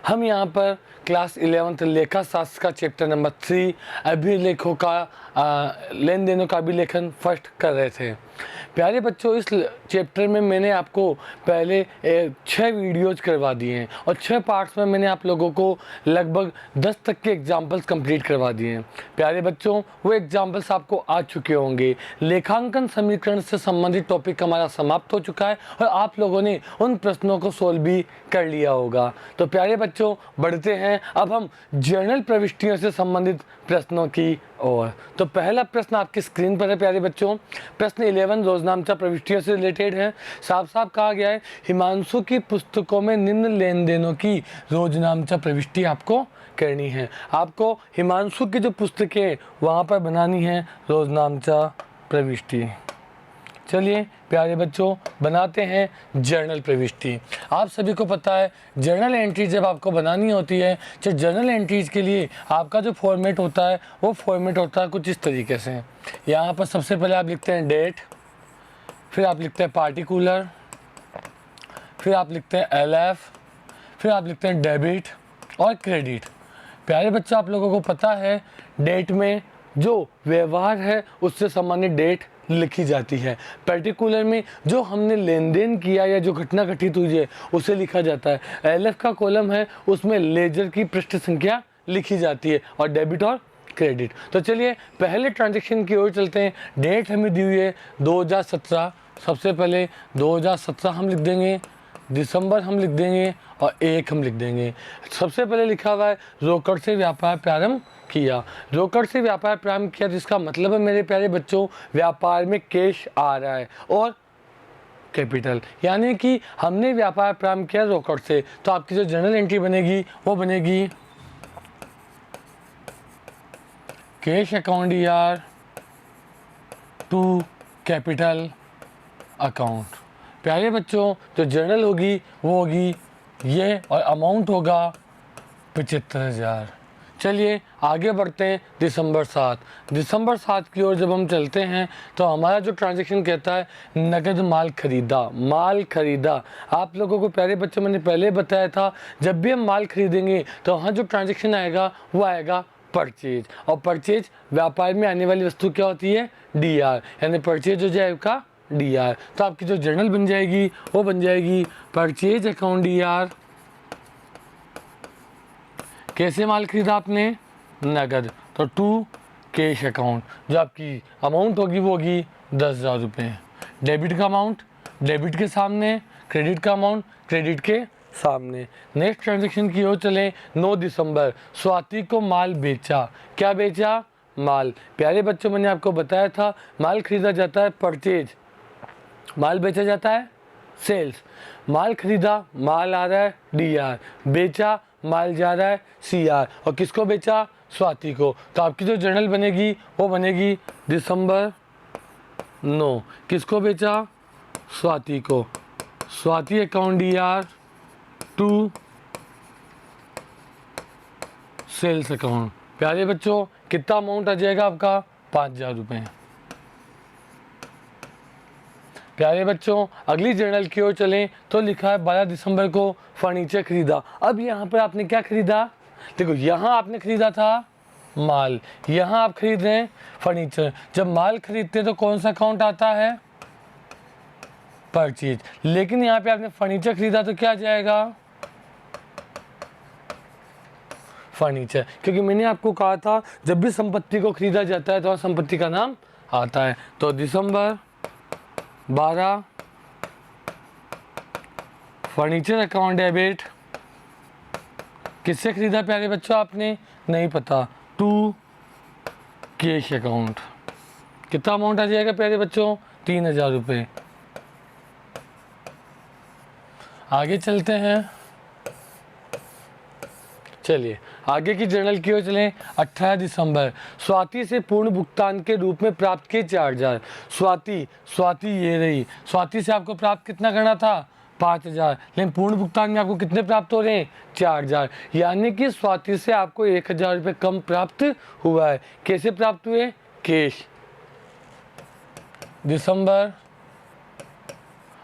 हम यहाँ पर क्लास 11th लेखा शास्त्र का चैप्टर नंबर 3 अभिलेखों का लेन देनों का अभिलेखन फर्स्ट कर रहे थे। प्यारे बच्चों, इस चैप्टर में मैंने आपको पहले 6 वीडियोज़ करवा दिए हैं और 6 पार्ट्स में मैंने आप लोगों को लगभग 10 तक के एग्जाम्पल्स कंप्लीट करवा दिए हैं। प्यारे बच्चों, वो एग्जाम्पल्स आपको आ चुके होंगे। लेखांकन समीकरण से संबंधित टॉपिक हमारा समाप्त हो चुका है और आप लोगों ने उन प्रश्नों को सोल्व भी कर लिया होगा। तो प्यारे बच्चों, बढ़ते हैं अब हम जर्नल प्रविष्टियों से संबंधित प्रश्नों की ओर। तो पहला प्रश्न आपकी स्क्रीन पर है प्यारे बच्चों। प्रश्न 11 रोजनामचा प्रविष्टियों से रिलेटेड है। साफ साफ कहा गया है, हिमांशु की पुस्तकों में निम्न लेन देनों की रोजनामचा प्रविष्टि आपको करनी है। आपको हिमांशु की जो पुस्तकें वहाँ पर बनानी है रोजनामचा प्रविष्टि। चलिए प्यारे बच्चों, बनाते हैं जर्नल प्रविष्टि। आप सभी को पता है, जर्नल एंट्री जब आपको बनानी होती है, तो जर्नल एंट्रीज के लिए आपका जो फॉर्मेट होता है वो फॉर्मेट होता है कुछ इस तरीके से। यहाँ पर सबसे पहले आप लिखते हैं डेट, फिर आप लिखते हैं पार्टिकुलर, फिर आप लिखते हैं LF, फिर आप लिखते हैं डेबिट और क्रेडिट। प्यारे बच्चों, आप लोगों को पता है डेट में जो व्यवहार है उससे संबंधित डेट लिखी जाती है। पर्टिकुलर में जो हमने लेन देन किया या जो घटना घटित हुई है उसे लिखा जाता है। LF का कॉलम है, उसमें लेजर की पृष्ठ संख्या लिखी जाती है और डेबिट और क्रेडिट। तो चलिए पहले ट्रांजैक्शन की ओर चलते हैं। डेट हमें दी हुई है 2017। सबसे पहले 2017 हम लिख देंगे, दिसंबर हम लिख देंगे और 1 हम लिख देंगे। सबसे पहले लिखा हुआ है रोकड़ से व्यापार प्रारंभ किया। रोकड़ से व्यापार प्रारंभ किया, जिसका मतलब है मेरे प्यारे बच्चों, व्यापार में कैश आ रहा है और कैपिटल, यानी कि हमने व्यापार प्रारंभ किया रोकड़ से। तो आपकी जो जर्नल एंट्री बनेगी वो बनेगी cash account ER to capital account. प्यारे बच्चों, जो जर्नल होगी वो होगी ये और अमाउंट होगा 75,000। चलिए आगे बढ़ते हैं दिसंबर 7। दिसंबर 7 की ओर जब हम चलते हैं तो हमारा जो ट्रांजैक्शन कहता है नकद माल खरीदा। माल खरीदा, आप लोगों को प्यारे बच्चों मैंने पहले बताया था, जब भी हम माल खरीदेंगे तो वहाँ जो ट्रांजैक्शन आएगा वो आएगा परचेज। और परचेज व्यापार में आने वाली वस्तु क्या होती है? DR, यानी परचेज हो जाएगा DR। तो आपकी जो जर्नल बन जाएगी वो बन जाएगी परचेज अकाउंट DR। कैसे माल खरीदा आपने? नगद, तो टू कैश अकाउंट। जो आपकी अमाउंट होगी वो होगी 10,000 रुपये। डेबिट का अमाउंट डेबिट के सामने, क्रेडिट का अमाउंट क्रेडिट के सामने। नेक्स्ट ट्रांजैक्शन की ओर चलें। 9 दिसंबर, स्वाति को माल बेचा। क्या बेचा? माल। प्यारे बच्चों, मैंने आपको बताया था माल खरीदा जाता है परचेज, माल बेचा जाता है सेल्स। माल खरीदा, माल आ रहा है DR, बेचा, माल जा रहा है CR। और किसको बेचा? स्वाति को। तो आपकी जो जर्नल बनेगी वो बनेगी दिसंबर 9। किसको बेचा? स्वाति को। Swati account DR to sales account. प्यारे बच्चों, कितना अमाउंट आ जाएगा आपका? 5,000 रुपये। प्यारे बच्चों, अगली जर्नल की ओर चलें तो लिखा है 12 दिसंबर को फर्नीचर खरीदा। अब यहाँ पर आपने क्या खरीदा? देखो, यहाँ आपने खरीदा था माल, यहाँ आप खरीद रहे हैं फर्नीचर। जब माल खरीदते तो कौन सा अकाउंट आता है? परचेज। लेकिन यहाँ पे आपने फर्नीचर खरीदा तो क्या जाएगा? फर्नीचर, क्योंकि मैंने आपको कहा था जब भी संपत्ति को खरीदा जाता है तो संपत्ति का नाम आता है। तो दिसंबर 12 फर्नीचर अकाउंट डेबिट। किससे खरीदा प्यारे बच्चों? आपने नहीं पता, टू कैश अकाउंट। कितना अमाउंट आ जाएगा प्यारे बच्चों? 3,000 रुपये। आगे चलते हैं। चलिए आगे की जर्नल की ओर चलें। 18 दिसंबर, स्वाति से पूर्ण भुगतान के रूप में प्राप्त किए 4,000। स्वाति ये रही। स्वाति से आपको प्राप्त कितना करना था? 5,000। लेकिन पूर्ण भुगतान में आपको कितने प्राप्त हो रहे हैं? 4,000। यानी कि स्वाति से आपको 1,000 रुपये कम प्राप्त हुआ है। कैसे प्राप्त हुए? कैश। दिसंबर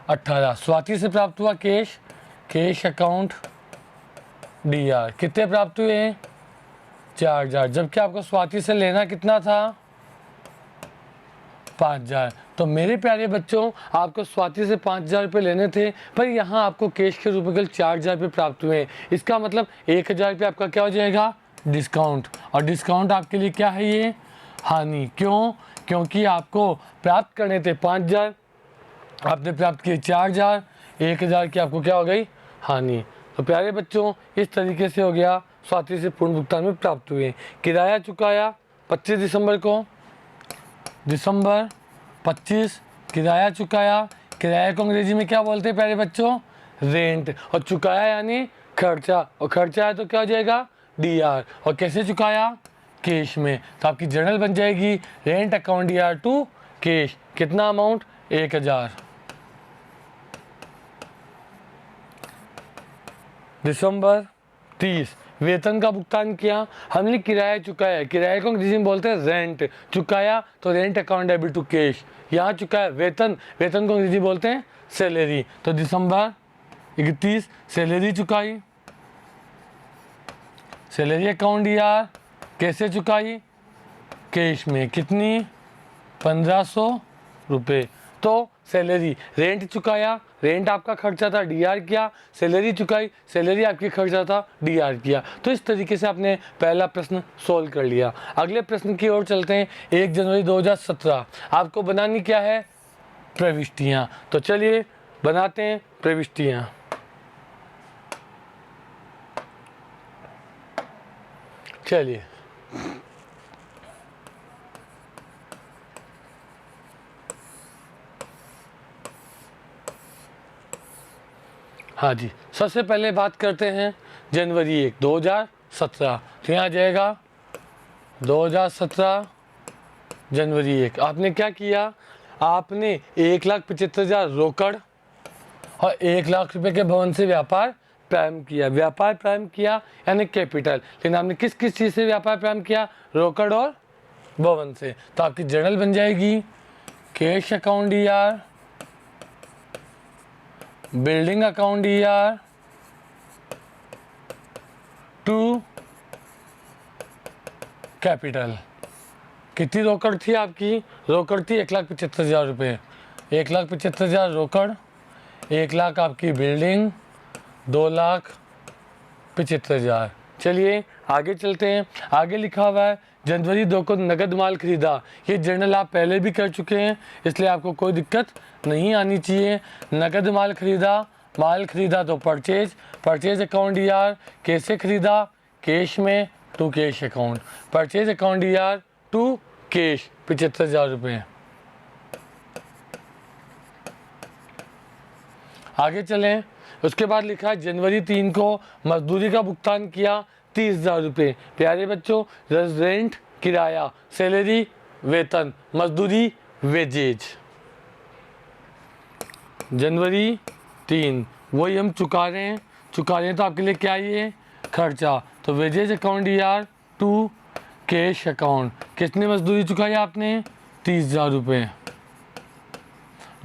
18 स्वाति से प्राप्त हुआ cash. Cash account D are. कितने प्राप्त हुए? 4000। जबकि आपको स्वाति से लेना कितना था? 5000। तो मेरे प्यारे बच्चों, आपको स्वाति से 5000 रुपये लेने थे, पर यहाँ आपको कैश के रूप में केवल 4000 रुपये प्राप्त हुए। इसका मतलब 1000 रुपये आपका क्या हो जाएगा? डिस्काउंट। और डिस्काउंट आपके लिए क्या है? ये हानि। क्यों? क्योंकि आपको प्राप्त करने थे 5000, आपने प्राप्त किए 4000, 1000 की आपको क्या हो गई? हानि। तो प्यारे बच्चों, इस तरीके से हो गया स्वाति से पूर्ण भुगतान में प्राप्त हुए। किराया चुकाया 25 दिसंबर को, दिसंबर 25 किराया चुकाया। किराया को अंग्रेजी में क्या बोलते हैं प्यारे बच्चों? रेंट। और चुकाया यानी खर्चा, और खर्चा है तो क्या हो जाएगा? D R. और कैसे चुकाया? कैश में। तो आपकी जर्नल बन जाएगी rent account D R to cash. कितना अमाउंट? 1000। दिसंबर 30 वेतन का भुगतान किया। हमने किराया चुकाया, किराए को अंग्रेजी में बोलते हैं रेंट। चुकाया तो rent account debit to cash. यहाँ चुकाया वेतन, वेतन को अंग्रेजी बोलते हैं सैलरी। तो दिसंबर 31 सैलरी चुकाई, सैलरी अकाउंट दिया। कैसे चुकाई? कैश में। कितनी? 1500 रुपये। तो सैलरी, रेंट चुकाया, रेंट आपका खर्चा था, डीआर किया। सैलरी चुकाई, सैलरी आपकी खर्चा था, डीआर किया। तो इस तरीके से आपने पहला प्रश्न सोल्व कर लिया। अगले प्रश्न की ओर चलते हैं। 1 जनवरी 2017 आपको बनानी क्या है? प्रविष्टियाँ। तो चलिए बनाते हैं प्रविष्टियाँ। चलिए हाँ जी, सबसे पहले बात करते हैं जनवरी 1 2017। तो यहाँ जाएगा 2017 जनवरी 1। आपने क्या किया? आपने 1,75,000 रोकड़ और 1,00,000 रुपये के भवन से व्यापार प्रारंभ किया। व्यापार प्रारंभ किया यानी कैपिटल। लेकिन आपने किस किस चीज़ से व्यापार प्रारंभ किया? रोकड़ और भवन से। तो आपकी जर्नल बन जाएगी cash account D R, building account D R to capital. कितनी रोकड़ थी आपकी? रोकड़ थी 1,75,000 रुपये। 1,75,000 रोकड़, 1,00,000 आपकी बिल्डिंग, 2,75,000। चलिए आगे चलते हैं। आगे लिखा हुआ है जनवरी 2 को नगद माल खरीदा। ये जर्नल आप पहले भी कर चुके हैं, इसलिए आपको कोई दिक्कत नहीं आनी चाहिए। नगद माल खरीदा, माल खरीदा तो purchase, purchase account D R. कैसे खरीदा? कैश में, to cash account. Purchase account D R to cash 75,000 रुपये। आगे चलें। उसके बाद लिखा है जनवरी 3 को मजदूरी का भुगतान किया 30,000 रुपये। प्यारे बच्चों, रेंट किराया, सैलरी वेतन, मजदूरी वेजेज। जनवरी 3 वही हम चुका रहे हैं, चुका रहे हैं तो आपके लिए क्या ये? खर्चा। तो wages account D R to cash account. कितनी मजदूरी चुकाई आपने? 30,000 रुपये।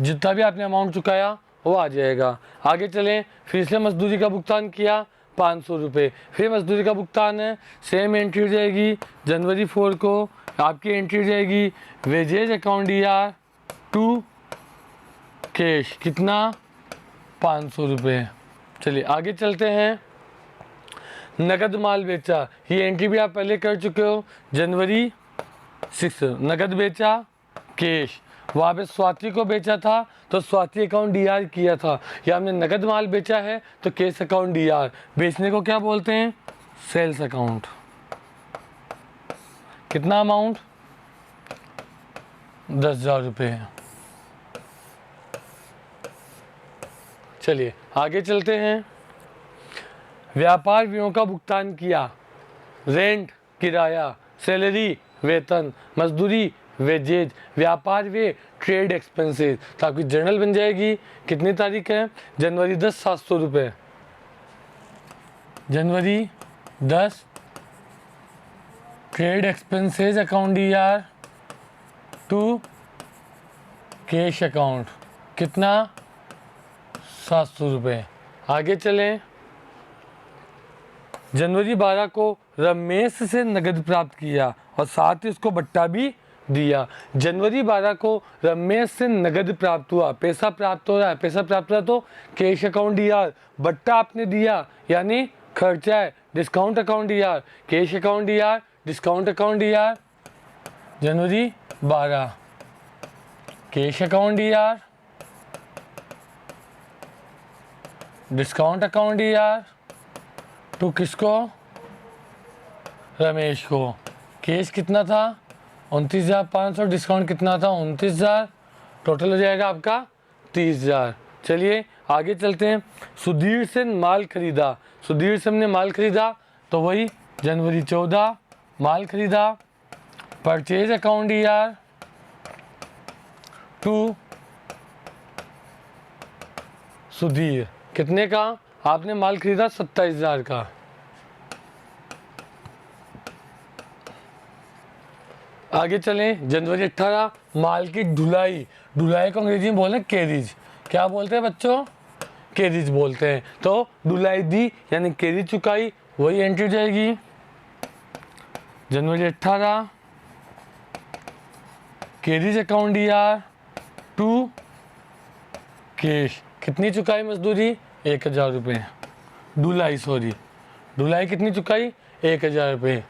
जितना भी आपने अमाउंट चुकाया वो आ जाएगा। आगे चलें। फिर से मजदूरी का भुगतान किया 500 रुपये। फिर मजदूरी का भुगतान है, सेम एंट्री जाएगी जनवरी 4 को। आपकी एंट्री जाएगी wages account D R to cash. कितना? 500 रुपये। चलिए आगे चलते हैं। नगद माल बेचा, ये एंट्री भी आप पहले कर चुके हो। जनवरी 6 नगद बेचा कैश। वहाँ पे स्वाति को बेचा था तो स्वाति अकाउंट डी आर किया था। या हमने नगद माल बेचा है तो कैश अकाउंट डी आर। बेचने को क्या बोलते हैं? Sales account. कितना अमाउंट? 10,000 रुपये। चलिए आगे चलते हैं। व्यापार व्ययों का भुगतान किया, रेंट किराया, सैलरी वेतन, मजदूरी वेजेज, व्यापार व्यय ट्रेड एक्सपेंसेस। तो आपकी जर्नल बन जाएगी। कितनी तारीख है? जनवरी 10 700 रुपये। जनवरी 10 trade expenses account D R to cash account. कितना? 700 रुपये। आगे चलें। जनवरी 12 को रमेश से नगद प्राप्त किया और साथ ही उसको बट्टा भी दिया। जनवरी 12 को रमेश से नगद प्राप्त हुआ, पैसा प्राप्त हो रहा है, पैसा प्राप्त हुआ तो कैश अकाउंट डीआर, बट्टा आपने दिया यानी खर्चा है, discount account DR, cash account DR, discount account DR. जनवरी 12 cash account DR, discount account DR to किसको, रमेश को। कैश कितना था 29,500, डिस्काउंट कितना था 29,000, टोटल हो जाएगा आपका 30,000। चलिए आगे चलते हैं। सुधीर से माल खरीदा, सुधीर से हमने माल खरीदा तो वही जनवरी 14 माल खरीदा, purchase account DR to Sudhir, कितने का आपने माल खरीदा 27,000 का। आगे चलें, जनवरी 18 माल की ढुलाई, ढुलाई को अंग्रेजी में बोलते हैं कैरिज, क्या बोलते हैं बच्चों, कैरिज बोलते हैं। तो ढुलाई दी यानी कैरिज चुकाई, वही एंट्री जाएगी। जनवरी 18 carriage account DR to cash, कितनी चुकाई मजदूरी 1,000 रुपये, ढुलाई सॉरी, ढुलाई कितनी चुकाई 1,000 रुपये।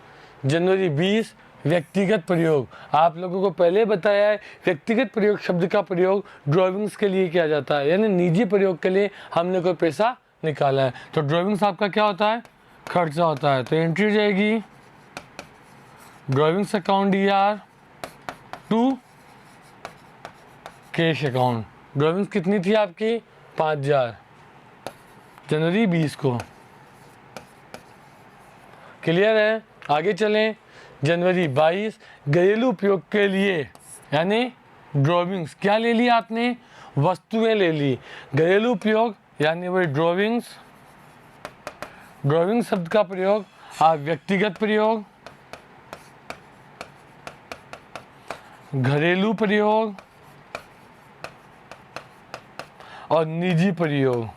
जनवरी 20 व्यक्तिगत प्रयोग, आप लोगों को पहले बताया है व्यक्तिगत प्रयोग शब्द का प्रयोग ड्राइविंग्स के लिए किया जाता है, यानी निजी प्रयोग के लिए हमने कोई पैसा निकाला है। तो ड्राइविंग्स आपका क्या होता है, खर्चा होता है, तो एंट्री हो जाएगी drawings account DR to cash account. Drawings कितनी थी आपकी 5,000 जनवरी 20 को, क्लियर है। आगे चलें, जनवरी 22 घरेलू उपयोग के लिए यानी ड्राइविंग्स, क्या ले लिया आपने, वस्तुएं ले ली। घरेलू उपयोग यानी वही ड्राइविंग्स, ड्राइविंग शब्द का प्रयोग आप व्यक्तिगत प्रयोग, घरेलू प्रयोग और निजी प्रयोग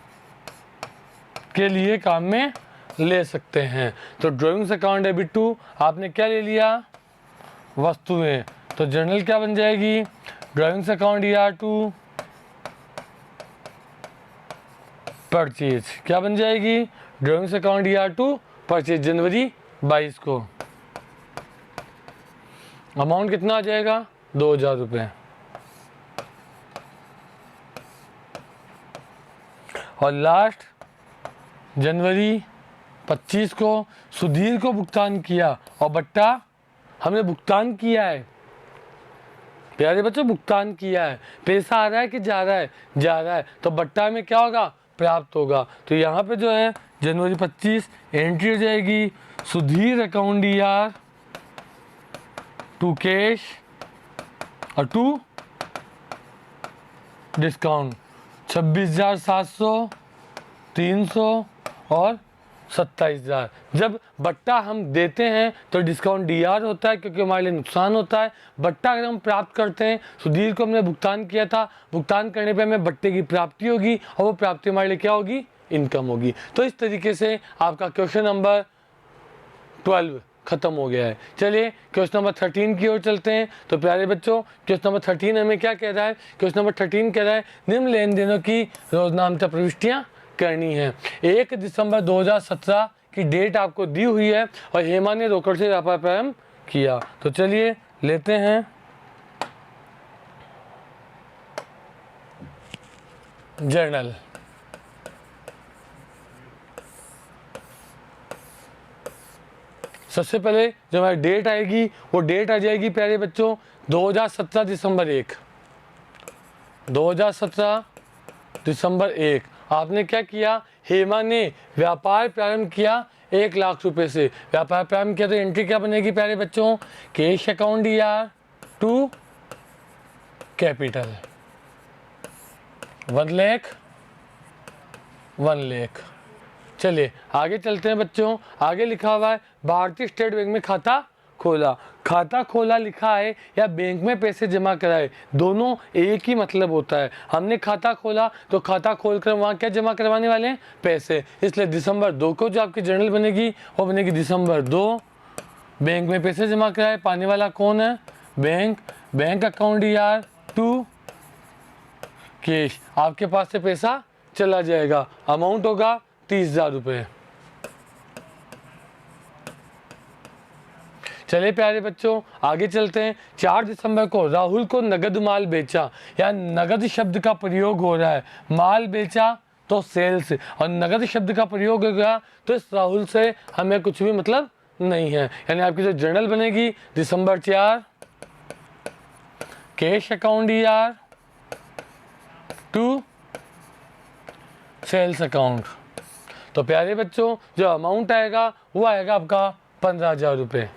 के लिए काम में ले सकते हैं। तो ड्राइविंग्स अकाउंट डेबिट टू आपने क्या ले लिया, वस्तुएं, तो जर्नल क्या बन जाएगी, drawings account DR to purchase, क्या बन जाएगी, drawings account DR to purchase. जनवरी 22 को अमाउंट कितना आ जाएगा 2,000 रुपये। और लास्ट जनवरी 25 को सुधीर को भुगतान किया और बट्टा हमने भुगतान किया है, प्यारे बच्चों भुगतान किया है, पैसा आ रहा है कि जा रहा है, जा रहा है, तो बट्टा में क्या होगा प्राप्त होगा। तो यहाँ पे जो है जनवरी 25 एंट्री हो जाएगी Sudhir account DR to cash और टू डिस्काउंट 26,700, 300 और 27,000। जब बट्टा हम देते हैं तो डिस्काउंट डीआर होता है क्योंकि हमारे लिए नुकसान होता है। बट्टा अगर हम प्राप्त करते हैं, सुधीर को हमने भुगतान किया था, भुगतान करने पे हमें बट्टे की प्राप्ति होगी और वो प्राप्ति हमारे लिए क्या होगी, इनकम होगी। तो इस तरीके से आपका क्वेश्चन नंबर 12 खत्म हो गया है। चलिए क्वेश्चन नंबर 13 की ओर चलते हैं। तो प्यारे बच्चों क्वेश्चन नंबर 13 हमें क्या कह रहा है, क्वेश्चन नंबर 13 कह रहा है निम्न लेन देनों की रोजनामचा प्रविष्टियाँ करनी है। 1 दिसंबर 2017 की डेट आपको दी हुई है और हेमा ने रोकड़ से व्यापार प्रारंभ किया। तो चलिए लेते हैं जर्नल। सबसे पहले जो हमारी डेट आएगी वो डेट आ जाएगी प्यारे बच्चों 2017 दिसंबर 1, 2017 दिसंबर 1। आपने क्या किया, हेमा ने व्यापार प्रारंभ किया 1 लाख रुपए से, व्यापार प्रारंभ किया तो एंट्री क्या बनेगी प्यारे बच्चों, cash account DR to capital 1 lakh 1 lakh. चलिए आगे चलते हैं बच्चों। आगे लिखा हुआ है भारतीय स्टेट बैंक में खाता खोला। खाता खोला लिखा है या बैंक में पैसे जमा कराए, दोनों एक ही मतलब होता है। हमने खाता खोला तो खाता खोलकर वहाँ क्या जमा करवाने वाले हैं, पैसे। इसलिए दिसंबर 2 को जो आपकी जर्नल बनेगी वो बनेगी दिसंबर 2। बैंक में पैसे जमा कराए, पाने वाला कौन है, बैंक। बैंक अकाउंट यार टू कैश, आपके पास से पैसा चला जाएगा। अमाउंट होगा 30,000 रुपये। चलिए प्यारे बच्चों आगे चलते हैं। 4 दिसंबर को राहुल को नगद माल बेचा, या नगद शब्द का प्रयोग हो रहा है। माल बेचा तो सेल्स, और नगद शब्द का प्रयोग हो गया तो इस राहुल से हमें कुछ भी मतलब नहीं है। यानी आपकी जो जर्नल बनेगी दिसंबर 4, कैश अकाउंट यार टू सेल्स अकाउंट। तो प्यारे बच्चों जो अमाउंट आएगा वो आएगा आपका 15,000 रुपये।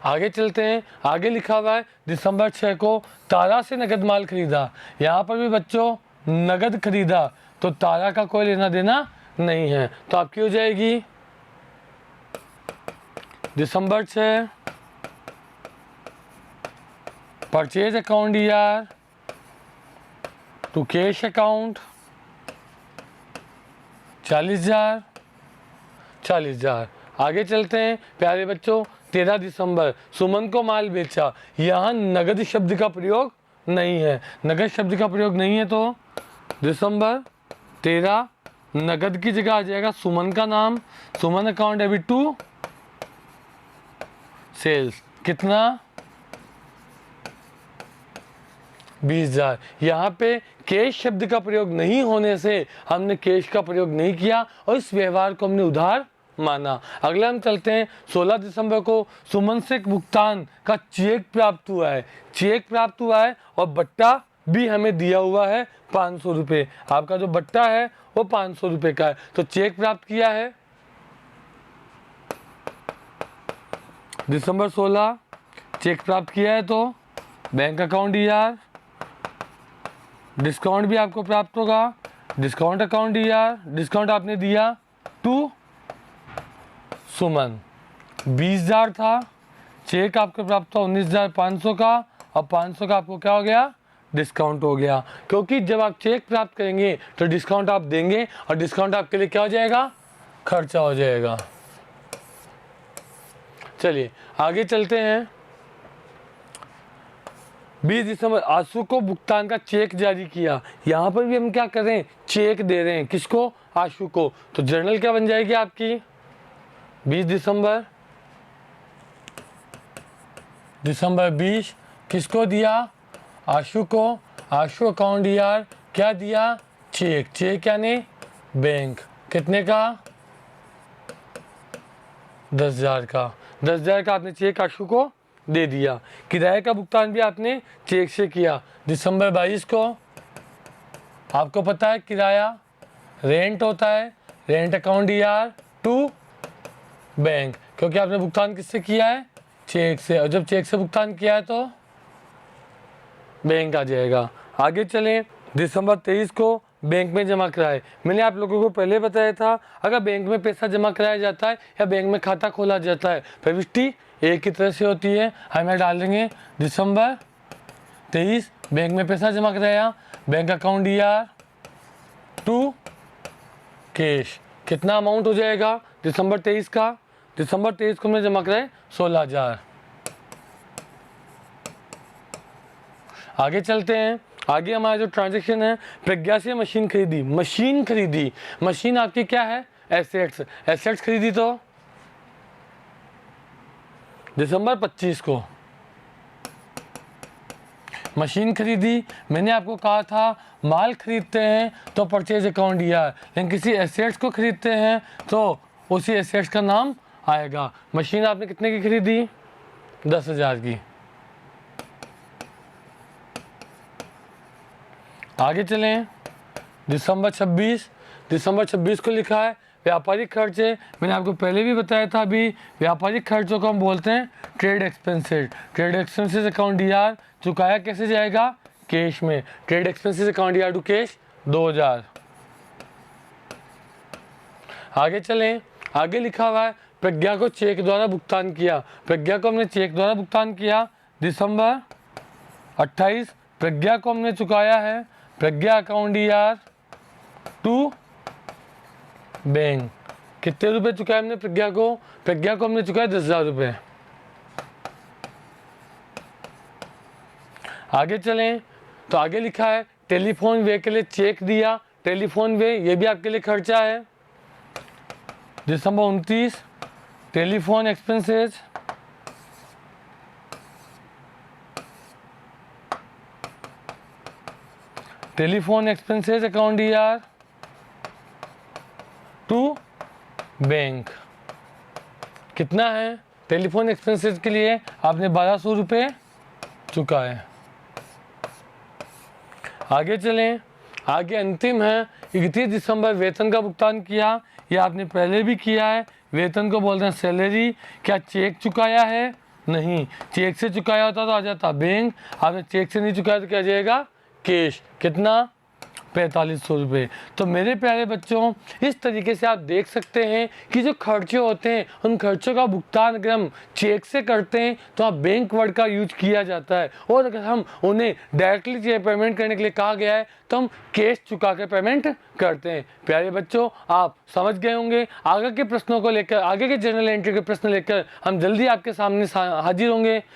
आगे चलते हैं। आगे लिखा हुआ है दिसंबर 6 को तारा से नगद माल खरीदा। यहाँ पर भी बच्चों नगद खरीदा तो तारा का कोई लेना देना नहीं है, तो आपकी हो जाएगी दिसंबर 6 परचेज अकाउंट यार टू कैश अकाउंट 40,000। आगे चलते हैं प्यारे बच्चों। 13 दिसंबर सुमन को माल बेचा, यहाँ नगद शब्द का प्रयोग नहीं है। नगद शब्द का प्रयोग नहीं है तो दिसंबर 13 नगद की जगह आ जाएगा सुमन का नाम। सुमन अकाउंट डेबिट टू सेल्स, कितना 20,000। यहाँ पे कैश शब्द का प्रयोग नहीं होने से हमने कैश का प्रयोग नहीं किया और इस व्यवहार को हमने उधार माना। अगला हम चलते हैं। 16 दिसंबर को सुमन से भुगतान का चेक प्राप्त हुआ है। चेक प्राप्त हुआ है और बट्टा भी हमें दिया हुआ है 500 रुपये। आपका जो बट्टा है वो 500 रुपये का है। तो चेक प्राप्त किया है दिसंबर 16, चेक प्राप्त किया है तो बैंक अकाउंट यार, डिस्काउंट भी आपको प्राप्त होगा डिस्काउंट अकाउंट यार, डिस्काउंट आपने दिया टू सुमन। 20,000 था, चेक आपको प्राप्त हुआ 19,500 का, और 500 का आपको क्या हो गया, डिस्काउंट हो गया। क्योंकि जब आप चेक प्राप्त करेंगे तो डिस्काउंट आप देंगे और डिस्काउंट आपके लिए क्या हो जाएगा, खर्चा हो जाएगा। चलिए आगे चलते हैं। 20 दिसंबर आशु को भुगतान का चेक जारी किया। यहाँ पर भी हम क्या कर रहे हैं, चेक दे रहे हैं किसको, आशु को। तो जर्नल क्या बन जाएगी आपकी 20 दिसंबर 20 किसको दिया, आशु को। आशु अकाउंट यार क्या दिया, चेक। चेक यानी बैंक, कितने का 10,000 का। 10,000 का आपने चेक आशु को दे दिया। किराए का भुगतान भी आपने चेक से किया दिसंबर 22 को। आपको पता है किराया रेंट होता है, रेंट अकाउंट यार टू बैंक, क्योंकि आपने भुगतान किससे किया है, चेक से। और जब चेक से भुगतान किया है तो बैंक आ जाएगा। आगे चलें। दिसंबर 23 को बैंक में जमा कराए। मैंने आप लोगों को पहले बताया था अगर बैंक में पैसा जमा कराया जाता है या बैंक में खाता खोला जाता है प्रविष्टि एक ही तरह से होती है। हमें डाल देंगे दिसंबर 23 बैंक में पैसा जमा कराया, बैंक अकाउंट यार टू कैश। कितना अमाउंट हो जाएगा दिसंबर 23 का, दिसंबर 23 को हमने जमा कराए 16,000। आगे चलते हैं। आगे हमारा जो ट्रांजैक्शन है, प्रज्ञा से मशीन खरीदी। मशीन खरीदी, मशीन आपकी क्या है, एसेट्स। एसेट्स खरीदी तो दिसंबर 25 को मशीन खरीदी। मैंने आपको कहा था माल खरीदते हैं तो परचेज अकाउंट दिया, लेकिन किसी एसेट्स को खरीदते हैं तो उसी एसेट्स का नाम आएगा। मशीन आपने कितने की खरीदी, 10,000 की। आगे चलें। दिसंबर 26 को लिखा है व्यापारिक खर्चे। मैंने आपको पहले भी बताया था अभी, व्यापारिक खर्चों को हम बोलते हैं trade expenses. Trade expenses account यार चुकाया कैसे जाएगा, कैश में। ट्रेड एक्सपेंसेस अकाउंट यार टू कैश 2,000। आगे चलें। आगे लिखा हुआ है प्रज्ञा को चेक द्वारा भुगतान किया। प्रज्ञा को हमने चेक द्वारा भुगतान किया दिसंबर 28। प्रज्ञा को हमने चुकाया है प्रज्ञा अकाउंट ER टू बैंक। कितने रुपए चुकाए हमने प्रज्ञा को? प्रज्ञा को हमने चुकाया 10,000 रुपये। आगे चलें तो आगे लिखा है टेलीफोन वे के लिए चेक दिया। टेलीफोन वे ये भी आपके लिए खर्चा है। दिसंबर 29 telephone expenses account ER to bank. कितना है? टेलीफोन एक्सपेंसेस के लिए आपने 1200 रुपये चुकाए। आगे चलें, आगे अंतिम है 31 दिसंबर वेतन का भुगतान किया। यह आपने पहले भी किया है। वेतन को बोलते हैं सैलरी। क्या चेक चुकाया है? नहीं, चेक से चुकाया होता तो आ जाता बैंक। आपने चेक से नहीं चुकाया तो क्या आ जाएगा? कैश। कितना? 4500 रुपये। तो मेरे प्यारे बच्चों, इस तरीके से आप देख सकते हैं कि जो खर्चे होते हैं उन खर्चों का भुगतान अगर हम चेक से करते हैं तो आप बैंक वर्ड का यूज किया जाता है, और अगर हम उन्हें डायरेक्टली पेमेंट करने के लिए कहा गया है तो हम कैश चुका के पेमेंट करते हैं। प्यारे बच्चों, आप समझ गए होंगे। आगे के प्रश्नों को लेकर, आगे के जर्नल एंट्री के प्रश्न लेकर हम जल्दी आपके सामने हाजिर होंगे।